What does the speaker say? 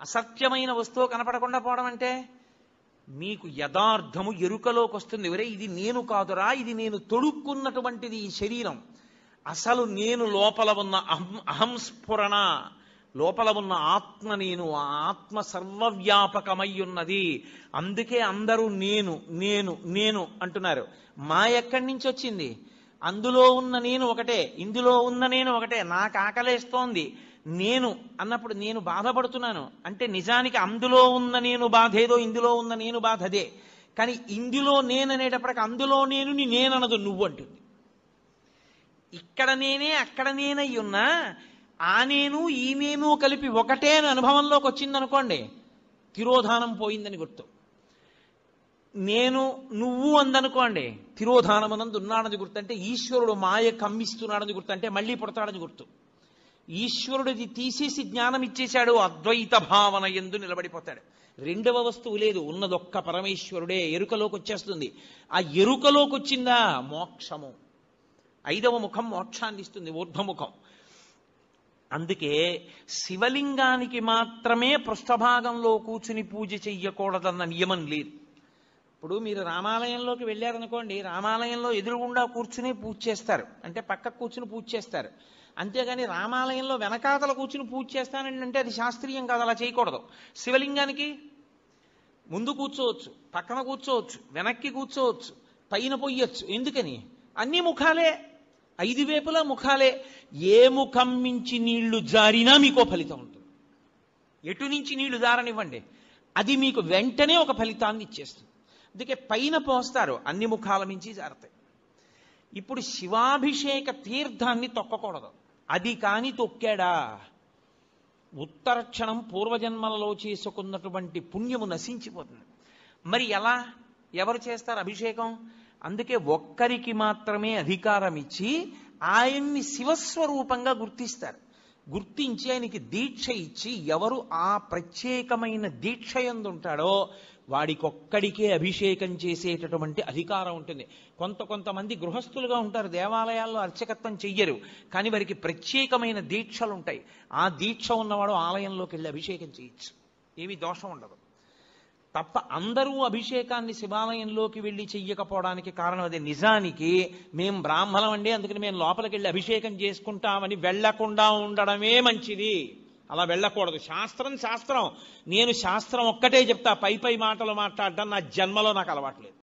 అసత్యమైన వస్తువు కనపడకుండా పోవడం అంటే మీకు యథార్థము ఎరుకలోకి వస్తుంది. ఒరే ఇది నేను కాదురా, ఇది నేను తొడుక్కున్నటువంటిది ఈ శరీరం. అసలు నేను లోపల ఉన్న అహంస్ఫురణ, లోపల ఉన్న ఆత్మ నేను, ఆ ఆత్మ సర్వవ్యాపకమై ఉన్నది. అందుకే అందరూ నేను నేను నేను అంటున్నారు. మా ఎక్కడి నుంచి వచ్చింది? అందులో ఉన్న నేను ఒకటే, ఇందులో ఉన్న నేను ఒకటే. నాకు ఆకలేస్తోంది నేను అన్నప్పుడు నేను బాధపడుతున్నాను అంటే నిజానికి అందులో ఉన్న నేను బాధ ఏదో, ఇందులో ఉన్న నేను బాధ అదే. కానీ ఇందులో నేను అనేటప్పటికి అందులో నేను నేననదు, నువ్వు అంటుంది. ఇక్కడ నేనే అక్కడ నేనై ఉన్నా ఆ నేను ఈ నేను కలిపి ఒకటే అని అనుభవంలోకి వచ్చిందనుకోండి, తిరోధానం పోయిందని గుర్తు. నేను నువ్వు అందనుకోండి, తిరోధానమునందు ఉన్నాడని గుర్తు. అంటే ఈశ్వరుడు మాయ కమ్మిస్తున్నాడని గుర్తు, అంటే మళ్ళీ పుడతాడని గుర్తు. ఈశ్వరుడిది తీసేసి జ్ఞానం ఇచ్చేశాడు, అద్వైత భావన యందు నిలబడిపోతాడు. రెండవ వస్తువు లేదు, ఉన్నదొక్క పరమేశ్వరుడే. ఎరుకలోకి వచ్చేస్తుంది. ఆ ఎరుకలోకి వచ్చిందా మోక్షము. 5వ ముఖం మోక్షాన్ని ఇస్తుంది, ఊర్ధ్వముఖం. అందుకే శివలింగానికి మాత్రమే పృష్ఠభాగంలో కూర్చుని పూజ చెయ్యకూడదన్న నియమం లేదు. ఇప్పుడు మీరు రామాలయంలోకి వెళ్ళారనుకోండి, రామాలయంలో ఎదురుగుండా కూర్చుని పూజ చేస్తారు, అంటే పక్కకు కూర్చుని పూజ చేస్తారు. అంతేగాని రామాలయంలో వెనకాతల కూర్చుని పూజ చేస్తానండి అంటే అది శాస్త్రీయం కాదు, అలా చేయకూడదు. శివలింగానికి ముందు కూర్చోవచ్చు, పక్కన కూర్చోవచ్చు, వెనక్కి కూర్చోవచ్చు, పైన పొయ్యొచ్చు. ఎందుకని? అన్ని ముఖాలే, 5 వైపులా ముఖాలే. ఏ ముఖం నుంచి నీళ్లు జారినా మీకో ఫలితం ఉంటుంది. ఎటు నుంచి నీళ్లు జారనివ్వండి, అది మీకు వెంటనే ఒక ఫలితాన్ని ఇచ్చేస్తుంది. అందుకే పైన పోస్తారు, అన్ని ముఖాల నుంచి జారుతాయి. ఇప్పుడు శివాభిషేక తీర్థాన్ని తొక్కకూడదు. అది కాని తొక్కాడా ఉత్తర క్షణం పూర్వజన్మలలో చేసుకున్నటువంటి పుణ్యము నశించిపోతుంది. మరి ఎలా, ఎవరు చేస్తారు అభిషేకం? అందుకే ఒక్కరికి మాత్రమే అధికారం ఇచ్చి ఆయన్ని శివస్వరూపంగా గుర్తిస్తారు. గుర్తించి ఆయనకి దీక్ష ఇచ్చి ఎవరు ఆ ప్రత్యేకమైన దీక్ష యందు ఉంటాడో వాడికొక్కడికే అభిషేకం చేసేటటువంటి అధికారం ఉంటుంది. కొంతమంది గృహస్థులుగా ఉంటారు, దేవాలయాల్లో అర్చకత్వం చెయ్యరు, కానీ వారికి ప్రత్యేకమైన దీక్షలు ఉంటాయి. ఆ దీక్ష ఉన్నవాడు ఆలయంలోకి వెళ్ళి అభిషేకం చేయొచ్చు, ఏమీ దోషం ఉండదు. తప్ప అందరూ అభిషేకాన్ని శివాలయంలోకి వెళ్ళి చెయ్యకపోవడానికి కారణం అదే. నిజానికి మేం బ్రాహ్మణం అండి అందుకని మేము లోపలికి వెళ్ళి అభిషేకం చేసుకుంటామని వెళ్లకుండా ఉండడమే మంచిది. అలా వెళ్ళకూడదు. శాస్త్రం శాస్త్రం. నేను శాస్త్రం ఒక్కటే చెప్తా, పై మాటలు మాట్లాడడం నా జన్మలో నాకు అలవాట్లేదు.